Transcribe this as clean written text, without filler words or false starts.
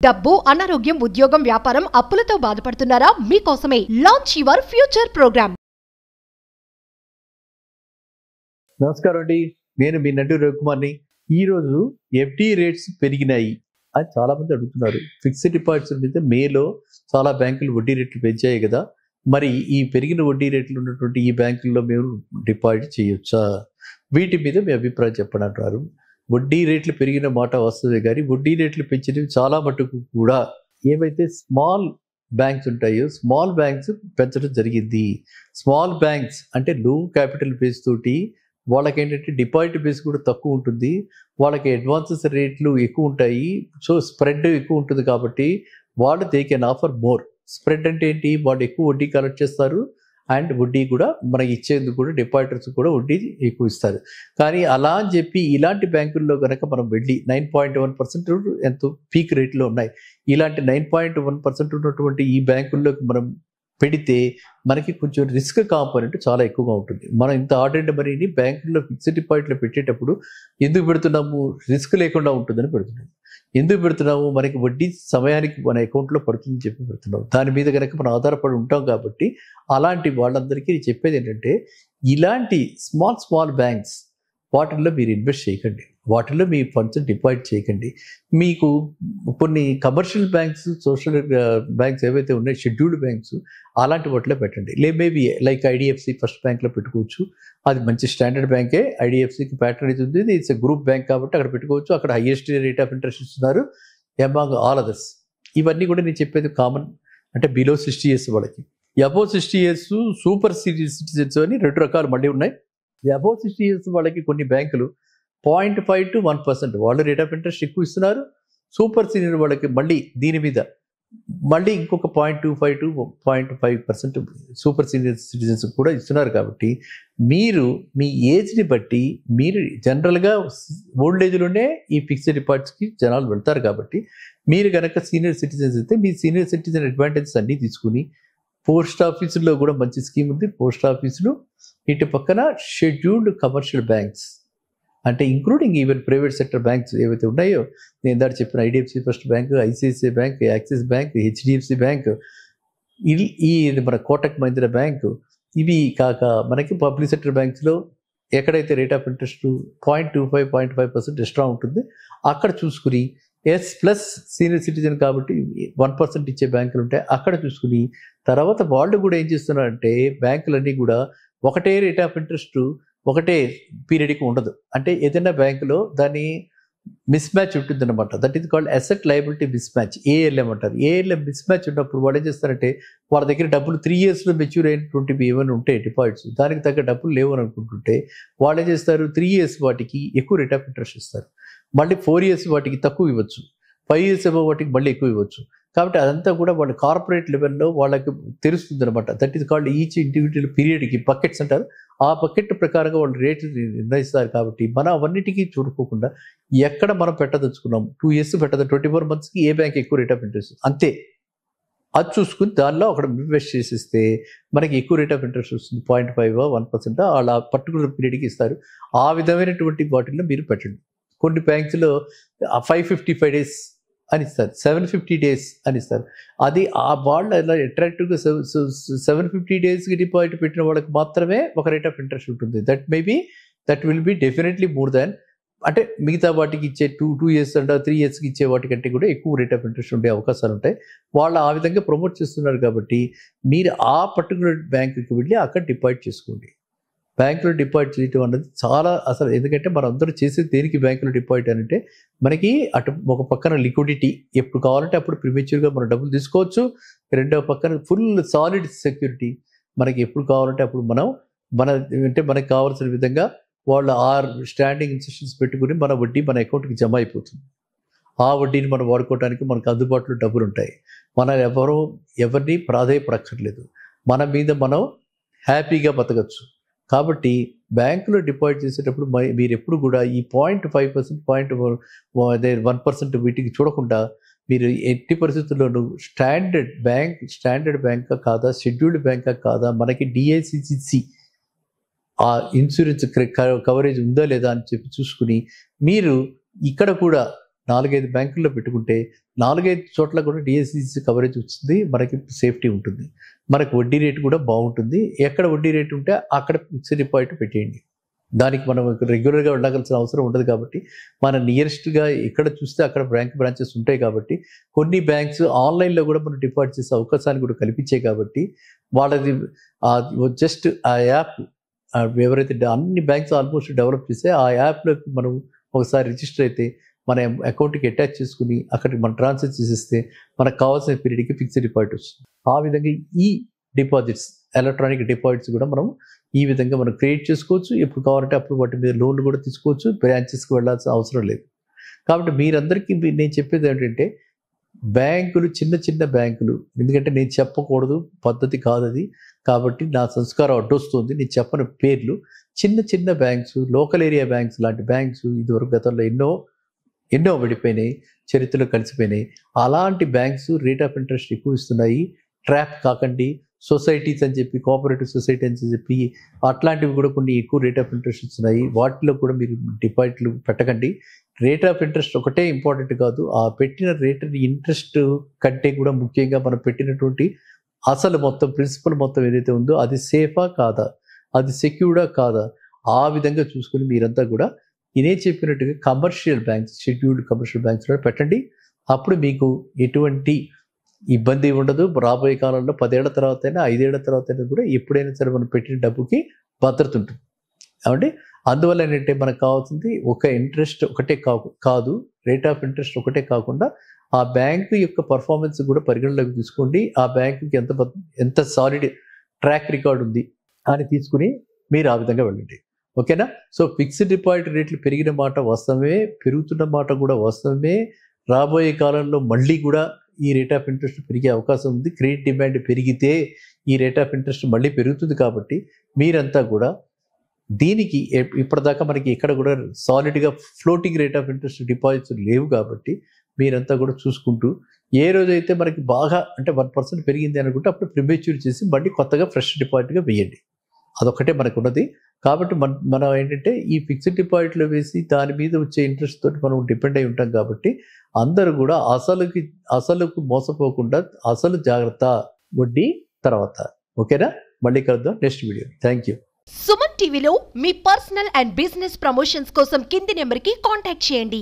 డబ్బు, అనారోగ్యం, ఉద్యోగం, వ్యాపారం, అప్పులతో బాధపడుతున్నారా? మీకోసమే లాంచ్ యువర్ ఫ్యూచర్ ప్రోగ్రామ్. నమస్కారం అండి, నేను మీ నటు రవికుమార్ని. ఈరోజు ఎఫ్డి రేట్స్ పెరిగినాయి అని చాలా మంది అడుగుతున్నారు. ఫిక్స్డ్ డిపాజిట్స్ మీద మేలో చాలా బ్యాంకులు వడ్డీ రేట్లు పెంచాయి కదా, మరి ఈ పెరిగిన వడ్డీ రేట్లు ఉన్నటువంటి ఈ బ్యాంకుల్లో మేము డిపాజిట్ చేయొచ్చా? వీటి మీద మీ అభిప్రాయం చెప్పండి అంటారు. వడ్డీ రేట్లు పెరిగిన మాట వస్తుంది, కానీ వడ్డీ రేట్లు పెంచినవి చాలా మటుకు కూడా ఏవైతే స్మాల్ బ్యాంక్స్ ఉంటాయో స్మాల్ బ్యాంక్స్ పెంచడం జరిగింది. స్మాల్ బ్యాంక్స్ అంటే లో క్యాపిటల్ బేస్ తోటి వాళ్ళకి ఏంటంటే డిపాజిట్ బేస్ కూడా తక్కువ ఉంటుంది, వాళ్ళకి అడ్వాన్సెస్ రేట్లు ఎక్కువ ఉంటాయి, సో స్ప్రెడ్ ఎక్కువ ఉంటుంది. కాబట్టి వాళ్ళు they can offer more. Spread అంటే ఏంటి? వాళ్ళు ఎక్కువ వడ్డీ కలెక్ట్ చేస్తారు అండ్ వడ్డీ కూడా మనకి ఇచ్చేందుకు కూడా డిపాజిటర్స్ కూడా వడ్డీ ఎక్కువ ఇస్తారు. కానీ అలా అని చెప్పి ఇలాంటి బ్యాంకుల్లో కనుక మనం వెళ్ళి 9.1% ఎంతో పీక్ రేట్లో ఉన్నాయి, ఇలాంటి 9.1% ఉన్నటువంటి ఈ బ్యాంకుల్లోకి మనం పెడితే మనకి కొంచెం రిస్క్ కాంపోనెంట్ చాలా ఎక్కువగా ఉంటుంది. మనం ఇంత ఆర్డర్ మనీని బ్యాంకుల్లో ఫిక్స్డ్ డిపాజిట్లో పెట్టేటప్పుడు ఎందుకు పెడుతున్నాము? రిస్క్ లేకుండా ఉంటుందని పెడుతున్నాము. ఎందుకు పెడుతున్నాము? మనకి వడ్డీ సమయానికి మన అకౌంట్లో పడుతుందని చెప్పి పెడుతున్నాము. దాని మీద కనుక మనం ఆధారపడి ఉంటాం. కాబట్టి అలాంటి వాళ్ళందరికీ చెప్పేది ఏంటంటే, ఇలాంటి స్మాల్ బ్యాంక్స్ వాటిల్లో మీరు ఇన్వెస్ట్ చేయకండి, వాటిల్లో మీ ఫండ్స్ డిపాజిట్ చేయకండి. మీకు కొన్ని కమర్షియల్ బ్యాంక్స్, సోషల్ బ్యాంక్స్ ఏవైతే ఉన్నాయో షెడ్యూల్డ్ బ్యాంక్స్ అలాంటి వాటిలో పెట్టండి. మేబీ లైక్ ఐడిఎఫ్సి ఫస్ట్ బ్యాంక్లో పెట్టుకోవచ్చు. అది మంచి స్టాండర్డ్ బ్యాంకే. ఐడిఎఫ్సికి ప్యాటర్నేజ్ ఉంది, ఇట్స్ ఎ గ్రూప్ బ్యాంక్ కాబట్టి అక్కడ పెట్టుకోవచ్చు. అక్కడ హైయెస్ట్ రేట్ ఆఫ్ ఇంట్రెస్ట్ ఇస్తున్నారు అమాంగ్ ఆల్ అదర్స్. ఇవన్నీ కూడా నేను చెప్పేది కామన్, అంటే బిలో 60 years వాళ్ళకి. Above 60 years super senior citizens అని 2 రకాలు మళ్ళీ ఉన్నాయి. అబోవ్ 60 years వాళ్ళకి కొన్ని బ్యాంకులు 0.5 to 1% వాళ్ళు రేట్ ఆఫ్ ఇంట్రెస్ట్ ఎక్కువ ఇస్తున్నారు. సూపర్ సీనియర్ వాళ్ళకి మళ్ళీ దీని మీద మళ్ళీ ఇంకొక 0.25 to 0.5% సూపర్ సీనియర్ సిటిజన్స్ కూడా ఇస్తున్నారు. కాబట్టి మీరు మీ ఏజ్ని బట్టి మీరు జనరల్గా ఓల్డ్ ఏజ్లోనే ఈ ఫిక్స్డ్ డిపాజిట్స్కి జనాలు వెళ్తారు. కాబట్టి మీరు కనుక సీనియర్ సిటిజన్స్ అయితే మీ సీనియర్ సిటిజన్ అడ్వాంటేజెస్ అన్నీ తీసుకుని, పోస్ట్ ఆఫీసులో కూడా మంచి స్కీమ్ ఉంది. పోస్ట్ ఆఫీసులు ఇటు పక్కన షెడ్యూల్డ్ కమర్షియల్ బ్యాంక్స్ అంటే including even private sector banks ఏవైతే ఉన్నాయో, నేను దాన్ని చెప్పిన IDFC first bank, ICICI bank, axis bank, HDFC bank, ఈ మన కోటక్ మహీంద్రా బ్యాంక్, ఇవి కాక మనకి పబ్లిక్ సెక్టర్ బ్యాంక్స్లో ఎక్కడైతే రేట్ ఆఫ్ ఇంట్రెస్ట్ 0.25, 0.5% ఎక్స్ట్రా ఉంటుంది అక్కడ చూసుకుని, ప్లస్ సీనియర్ సిటిజన్ కాబట్టి 1% ఇచ్చే బ్యాంకులు ఉంటాయి అక్కడ చూసుకుని, తర్వాత వాళ్ళు కూడా ఏం చేస్తున్నారంటే బ్యాంకులన్నీ కూడా ఒకటే రేట్ ఆఫ్ ఇంట్రెస్ట్ ఒకటే పీరియడ్కి ఉండదు. అంటే ఏదైనా బ్యాంకులో దాని మిస్ మ్యాచ్ ఉంటుంది అనమాట. That is called asset liability miss match, ALM అంటారు. ఏఎల్ఎం మిస్ మ్యాచ్ ఉన్నప్పుడు వాళ్ళు ఏం చేస్తారంటే, వాళ్ళ దగ్గర డబ్బులు 3 yearsలో మెచ్యూర్ అయినటువంటి ఏమైనా ఉంటాయి డిపాజిట్స్, దానికి తగ్గ డబ్బులు లేవని అనుకుంటుంటే వాళ్ళు ఏం చేస్తారు, 3 years వాటికి ఎక్కువ రేట్ ఆఫ్ ఇంట్రెస్ట్ ఇస్తారు, మళ్ళీ 4 years వాటికి తక్కువ ఇవ్వచ్చు, 5 years ఏమో వాటికి మళ్ళీ ఎక్కువ ఇవ్వచ్చు. కాబట్టి అదంతా కూడా వాళ్ళ కార్పొరేట్ లెవెల్లో వాళ్ళకి తెలుస్తుంది అనమాట. That is called each individual పీరియడ్కి బకెట్స్ అంటారు. ఆ బకెట్ ప్రకారంగా వాళ్ళు రేట్లు నిర్ణయిస్తారు. కాబట్టి మనం అవన్నిటికీ చూడుకోకుండా ఎక్కడ మనం పెట్టదలుచుకున్నాం, 2 years పెట్టదు, 24 monthsకి ఏ బ్యాంక్ ఎక్కువ రేట్ ఆఫ్ ఇంట్రెస్ట్ అంతే, అది చూసుకుని దానిలో అక్కడ ఇన్వెస్ట్ చేసేస్తే మనకి ఎక్కువ రేట్ ఆఫ్ ఇంట్రెస్ట్ వస్తుంది. 0.5, 1% అలా పర్టికులర్ పీరియడ్కి ఇస్తారు. ఆ విధమైనటువంటి వాటిల్లో మీరు పెట్టండి. కొన్ని బ్యాంక్స్లో 555 days అని ఇస్తారు, 750 days అని ఇస్తారు. అది ఆ వాళ్ళు అలా అట్రాక్టివ్గా 750 daysకి డిపాజిట్ పెట్టిన వాళ్ళకి మాత్రమే ఒక రేట్ ఆఫ్ ఇంట్రెస్ట్ ఉంటుంది. That will be definitely more than, అంటే మిగతా వాటికి ఇచ్చే 2 years అంట 3 yearsకి ఇచ్చే వాటికంటే కూడా ఎక్కువ రేట్ ఆఫ్ ఇంట్రెస్ట్ ఉండే అవకాశాలు ఉంటాయి. వాళ్ళు ఆ విధంగా ప్రమోట్ చేస్తున్నారు. కాబట్టి మీరు ఆ పర్టికులర్ బ్యాంకుకి వెళ్ళి అక్కడ డిపాజిట్ చేసుకోండి. బ్యాంకులో డిపాజిట్ చేయడం అన్నది చాలా అసలు, ఎందుకంటే మనం అందరూ చేసేది దేనికి బ్యాంకులో డిపాజిట్ అంటే, మనకి అటు ఒక పక్కన లిక్విడిటీ, ఎప్పుడు కావాలంటే అప్పుడు ప్రిమేచ్యూర్గా మనం డబ్బులు తీసుకోవచ్చు. రెండవ పక్కన ఫుల్ సాలిడ్ సెక్యూరిటీ, మనకి ఎప్పుడు కావాలంటే అప్పుడు మనకి కావాల్సిన విధంగా వాళ్ళు స్టాండింగ్ ఇన్స్ట్రక్షన్స్ పెట్టుకుని మన వడ్డీ మన అకౌంట్కి జమ అయిపోతుంది. ఆ వడ్డీని మనం వాడుకోవడానికి మనకు అందుబాటులో డబ్బులు ఉంటాయి. మనం ఎవరిని ప్రాధేయపడక్కర్లేదు, మన మీద మనం హ్యాపీగా బతకచ్చు. కాబట్టి బ్యాంకులో డిపాజిట్ చేసేటప్పుడు మీరు ఎప్పుడు కూడా ఈ 0.5%, 1% వీటికి చూడకుండా మీరు ఎట్టి పరిస్థితుల్లోనూ స్టాండర్డ్ బ్యాంకా కాదా, షెడ్యూల్డ్ బ్యాంకా కాదా, మనకి డిఐసిసిసి ఆ ఇన్సూరెన్స్ కవరేజ్ ఉందా లేదా అని చెప్పి చూసుకుని, మీరు ఇక్కడ కూడా 4-5 బ్యాంకుల్లో పెట్టుకుంటే 4-5 చోట్ల కూడా డిఎస్సిసి కవరేజ్ వస్తుంది, మనకి సేఫ్టీ ఉంటుంది, మనకు వడ్డీ రేటు కూడా బాగుంటుంది. ఎక్కడ వడ్డీ రేటు ఉంటే అక్కడ ఫిక్స్డ్ డిపాజిట్ పెట్టేయండి. దానికి మనం రెగ్యులర్గా వెళ్ళాల్సిన అవసరం ఉండదు కాబట్టి మన నియరెస్ట్గా ఎక్కడ చూస్తే అక్కడ బ్రాంచెస్ ఉంటాయి కాబట్టి కొన్ని బ్యాంక్స్ ఆన్లైన్లో కూడా మనం డిపాజిట్ చేసే అవకాశాన్ని కూడా కల్పించాయి కాబట్టి వాళ్ళది జస్ట్ ఆ యాప్ ఎవరైతే అన్ని బ్యాంక్స్ ఆల్మోస్ట్ డెవలప్ చేస్తే ఆ యాప్లో మనం ఒకసారి రిజిస్టర్ అయితే మన అకౌంట్కి అటాచ్ చేసుకుని అక్కడికి మనం ట్రాన్స్ఫర్ చేసేస్తే మనకు కావాల్సిన పీరియడ్కి ఫిక్స్డ్ డిపాజిట్ వస్తుంది. ఆ విధంగా ఈ డిపాజిట్స్ ఎలక్ట్రానిక్ డిపాజిట్స్ కూడా మనం ఈ విధంగా మనం క్రియేట్ చేసుకోవచ్చు. ఎప్పుడు కావాలంటే అప్పుడు వాటి మీద లోన్లు కూడా తీసుకోవచ్చు. బ్రాంచెస్కి వెళ్ళాల్సిన అవసరం లేదు. కాబట్టి మీరందరికీ నేను చెప్పేది ఏంటంటే బ్యాంకులు చిన్న చిన్న బ్యాంకులు, ఎందుకంటే నేను చెప్పకూడదు, పద్ధతి కాదు అది, కాబట్టి నా సంస్కారం అడ్డొస్తుంది, నేను చెప్పని పేర్లు. చిన్న చిన్న బ్యాంక్స్, లోకల్ ఏరియా బ్యాంక్స్ లాంటి బ్యాంక్స్ ఇదివరకు గతంలో ఎన్నో విడిపోయినాయి, చరిత్రలో కలిసిపోయినాయి. అలాంటి బ్యాంక్స్ రేట్ ఆఫ్ ఇంట్రెస్ట్ ఎక్కువ ఇస్తున్నాయి. ట్రాప్ కాకండి. సొసైటీస్ అని చెప్పి, కోఆపరేటివ్ సొసైటీ అని చెప్పి అట్లాంటివి కూడా కొన్ని ఎక్కువ రేట్ ఆఫ్ ఇంట్రెస్ట్ ఇస్తున్నాయి. వాటిలో కూడా మీరు డిపాజిట్లు పెట్టకండి. రేట్ ఆఫ్ ఇంట్రెస్ట్ ఒకటే ఇంపార్టెంట్ కాదు, ఆ పెట్టిన రేట్ ఇంట్రెస్ట్ కంటే కూడా ముఖ్యంగా మనం పెట్టినటువంటి అసలు మొత్తం ప్రిన్సిపల్ మొత్తం ఏదైతే ఉందో అది సేఫా కాదా, అది సెక్యూర్డా కాదా, ఆ విధంగా చూసుకుని మీరంతా కూడా నేనే చెప్పినట్టుగా కమర్షియల్ బ్యాంక్స్, షెడ్యూల్డ్ కమర్షియల్ బ్యాంక్స్లో పెట్టండి. అప్పుడు మీకు ఎటువంటి ఇబ్బంది ఉండదు. రాబోయే కాలంలో 10 ఏళ్ల తర్వాత అయినా 5 ఏళ్ల తర్వాత అయినా కూడా ఎప్పుడైనా సరే మనం పెట్టిన డబ్బుకి భద్రత ఉంటుంది. కాబట్టి అందువల్ల ఏంటంటే మనకు కావాల్సింది ఒక ఇంట్రెస్ట్ ఒకటే కాదు, రేట్ ఆఫ్ ఇంట్రెస్ట్ ఒకటే కాకుండా ఆ బ్యాంకు యొక్క పర్ఫార్మెన్స్ కూడా పరిగణలోకి తీసుకోండి. ఆ బ్యాంకుకి ఎంత సాలిడ్ ట్రాక్ రికార్డ్ ఉంది అని తీసుకుని మీరు ఆ విధంగా వెళ్ళండి. ఓకేనా? సో ఫిక్స్డ్ డిపాజిట్ రేట్లు పెరిగిన మాట వాస్తవమే, పెరుగుతున్న మాట కూడా వాస్తవమే. రాబోయే కాలంలో మళ్ళీ కూడా ఈ రేట్ ఆఫ్ ఇంట్రెస్ట్ పెరిగే అవకాశం ఉంది. క్రెడిట్ డిమాండ్ పెరిగితే ఈ రేట్ ఆఫ్ ఇంట్రెస్ట్ మళ్ళీ పెరుగుతుంది. కాబట్టి మీరంతా కూడా దీనికి ఇప్పటిదాకా మనకి ఎక్కడ కూడా సాలిడ్గా floating rate of interest deposits లేవు కాబట్టి మీరంతా కూడా చూసుకుంటూ ఏ రోజైతే మనకి బాగా అంటే 1% పెరిగింది అనుకుంటే అప్పుడు ప్రిమేచ్యూర్ చేసి మళ్ళీ కొత్తగా ఫ్రెష్ డిపాజిట్గా వేయండి. అదొక్కటే మనకు ఉన్నది. కాబట్టి మనం ఏంటంటే ఈ ఫిక్స్డ్ డిపాజిట్లో వేసి దాని మీద వచ్చే ఇంట్రెస్ట్ తోటి మనం డిపెండ్ అయి ఉంటాం కాబట్టి అందరూ కూడా అసలుకు మోసపోకుండా అసలు జాగ్రత్త, వడ్డీ తర్వాత. ఓకేనా? మళ్ళీ కలుద్దాం next video. Thank you. Suman టీవీలో మీ పర్సనల్ అండ్ బిజినెస్ ప్రమోషన్స్ కోసం కింది నెంబర్కి కాంటాక్ట్ చేయండి.